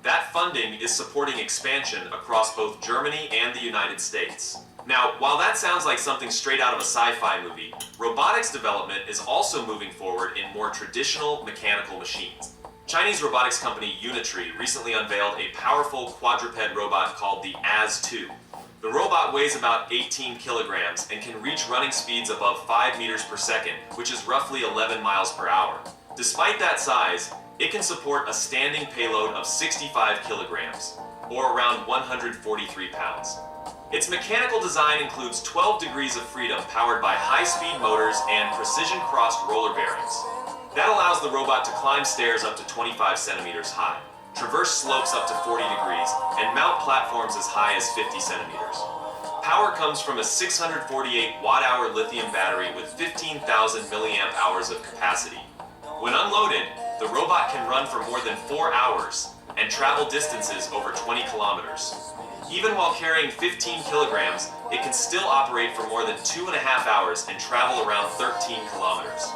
That funding is supporting expansion across both Germany and the United States. Now, while that sounds like something straight out of a sci-fi movie, robotics development is also moving forward in more traditional mechanical machines. Chinese robotics company Unitree recently unveiled a powerful quadruped robot called the AS2. The robot weighs about 18 kilograms and can reach running speeds above 5 meters per second, which is roughly 11 miles per hour. Despite that size, it can support a standing payload of 65 kilograms, or around 143 pounds. Its mechanical design includes 12 degrees of freedom powered by high-speed motors and precision-crossed roller bearings. That allows the robot to climb stairs up to 25 centimeters high, traverse slopes up to 40 degrees, and mount platforms as high as 50 centimeters. Power comes from a 648 watt-hour lithium battery with 15,000 milliamp hours of capacity. When unloaded, the robot can run for more than 4 hours and travel distances over 20 kilometers. Even while carrying 15 kilograms, it can still operate for more than 2.5 hours and travel around 13 kilometers.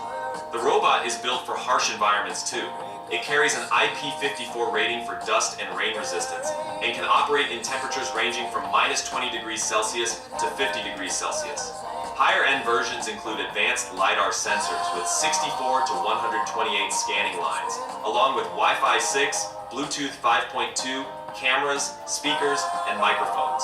The robot is built for harsh environments too. It carries an IP54 rating for dust and rain resistance and can operate in temperatures ranging from -20 degrees Celsius to 50 degrees Celsius. Higher-end versions include advanced LiDAR sensors with 64 to 128 scanning lines, along with Wi-Fi 6, Bluetooth 5.2, cameras, speakers, and microphones.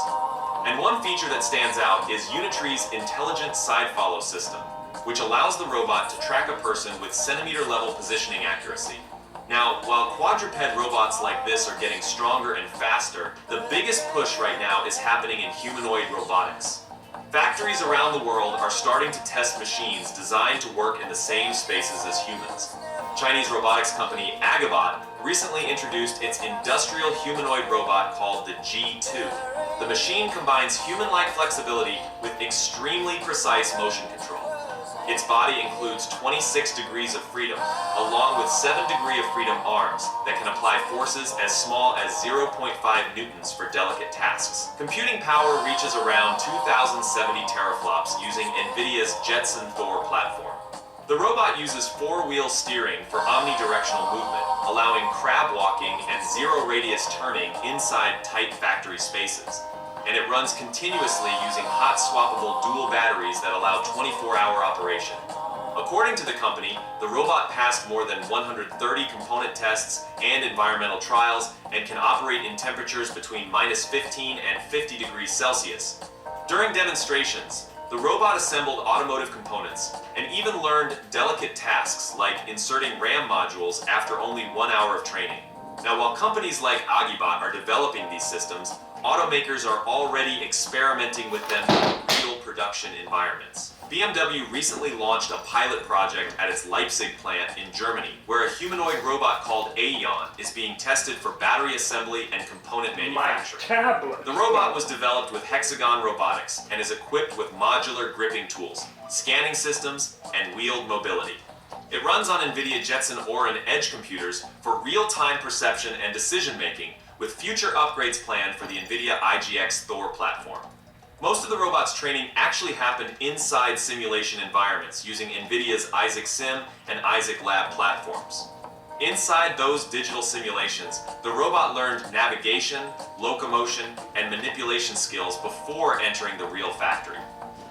And one feature that stands out is Unitree's intelligent side-follow system, which allows the robot to track a person with centimeter-level positioning accuracy. Now, while quadruped robots like this are getting stronger and faster, the biggest push right now is happening in humanoid robotics. Factories around the world are starting to test machines designed to work in the same spaces as humans. Chinese robotics company Agabot recently introduced its industrial humanoid robot called the G2. The machine combines human-like flexibility with extremely precise motion control. Its body includes 26 degrees of freedom, along with 7 degrees of freedom arms that can apply forces as small as 0.5 newtons for delicate tasks. Computing power reaches around 2,070 teraflops using NVIDIA's Jetson Thor platform. The robot uses 4-wheel steering for omnidirectional movement, allowing crab walking and zero-radius turning inside tight factory spaces. And it runs continuously using hot swappable dual batteries that allow 24-hour operation. According to the company, the robot passed more than 130 component tests and environmental trials and can operate in temperatures between -15 and 50 degrees Celsius. During demonstrations, the robot assembled automotive components and even learned delicate tasks like inserting RAM modules after only 1 hour of training. Now, while companies like Agibot are developing these systems, automakers are already experimenting with them in real production environments. BMW recently launched a pilot project at its Leipzig plant in Germany, where a humanoid robot called Aeon is being tested for battery assembly and component manufacturing. The robot was developed with Hexagon Robotics and is equipped with modular gripping tools, scanning systems, and wheeled mobility. It runs on NVIDIA Jetson Orin edge computers for real-time perception and decision-making, with future upgrades planned for the NVIDIA IGX Thor platform. Most of the robot's training actually happened inside simulation environments using NVIDIA's Isaac Sim and Isaac Lab platforms. Inside those digital simulations, the robot learned navigation, locomotion, and manipulation skills before entering the real factory.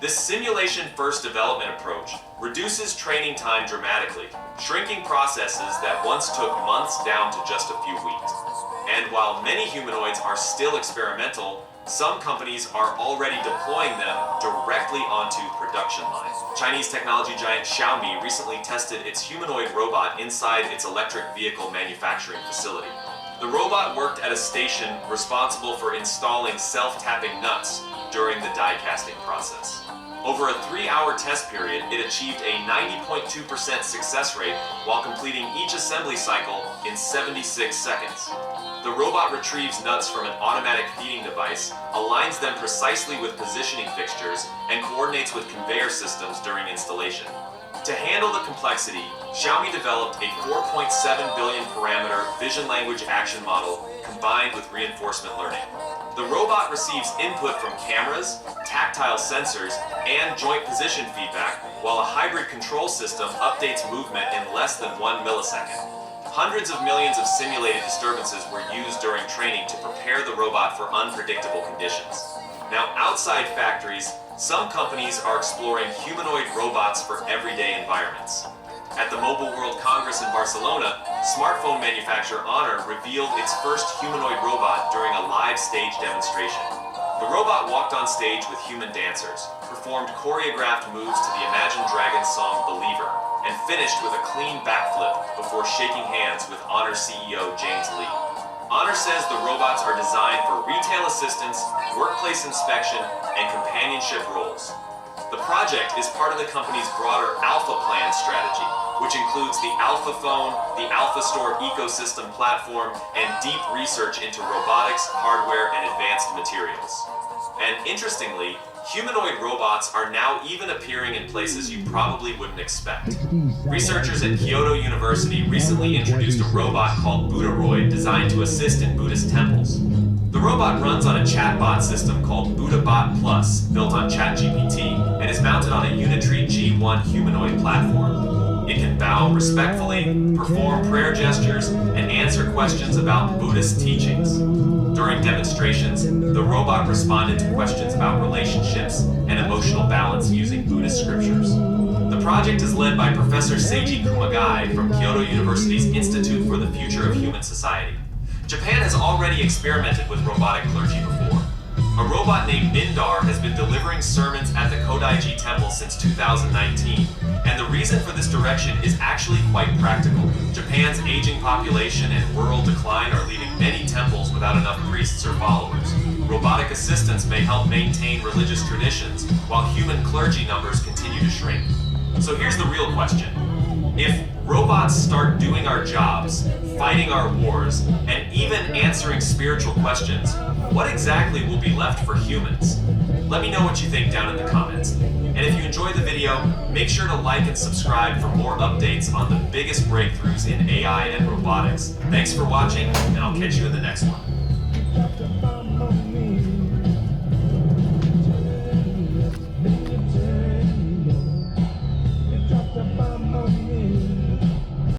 This simulation-first development approach reduces training time dramatically, shrinking processes that once took months down to just a few weeks. And while many humanoids are still experimental, some companies are already deploying them directly onto production lines. Chinese technology giant Xiaomi recently tested its humanoid robot inside its electric vehicle manufacturing facility. The robot worked at a station responsible for installing self-tapping nuts during the die casting process. Over a 3-hour test period, it achieved a 90.2% success rate while completing each assembly cycle in 76 seconds. The robot retrieves nuts from an automatic feeding device, aligns them precisely with positioning fixtures, and coordinates with conveyor systems during installation. To handle the complexity, Xiaomi developed a 4.7 billion parameter vision language action model combined with reinforcement learning. The robot receives input from cameras, tactile sensors, and joint position feedback, while a hybrid control system updates movement in less than 1 millisecond. Hundreds of millions of simulated disturbances were used during training to prepare the robot for unpredictable conditions. Now, outside factories, some companies are exploring humanoid robots for everyday environments. At the Mobile World Congress in Barcelona, smartphone manufacturer Honor revealed its first humanoid robot during a live stage demonstration. The robot walked on stage with human dancers, performed choreographed moves to the Imagine Dragons song Believer, and finished with a clean backflip before shaking hands with Honor CEO James Lee. Honor says the robots are designed for retail assistance, workplace inspection, and companionship roles. The project is part of the company's broader Alpha Plan strategy, which includes the Alpha Phone, the Alpha Store ecosystem platform, and deep research into robotics, hardware, and advanced materials. And interestingly, humanoid robots are now even appearing in places you probably wouldn't expect. Researchers at Kyoto University recently introduced a robot called Buddharoid designed to assist in Buddhist temples. The robot runs on a chatbot system called BuddhaBot Plus, built on ChatGPT, and is mounted on a Unitree G1 humanoid platform. It can bow respectfully, perform prayer gestures, and answer questions about Buddhist teachings. During demonstrations, the robot responded to questions about relationships and emotional balance using Buddhist scriptures. The project is led by Professor Seiji Kumagai from Kyoto University's Institute for the Future of Human Society. Japan has already experimented with robotic clergy before. A robot named Mindar has been delivering sermons at the Kodaiji Temple since 2019, and the reason for this direction is actually quite practical. Japan's aging population and rural decline are leaving many temples without enough priests or followers. Robotic assistants may help maintain religious traditions, while human clergy numbers continue to shrink. So here's the real question. If robots start doing our jobs, fighting our wars, and even answering spiritual questions, what exactly will be left for humans? Let me know what you think down in the comments. And if you enjoyed the video, make sure to like and subscribe for more updates on the biggest breakthroughs in AI and robotics. Thanks for watching, and I'll catch you in the next one.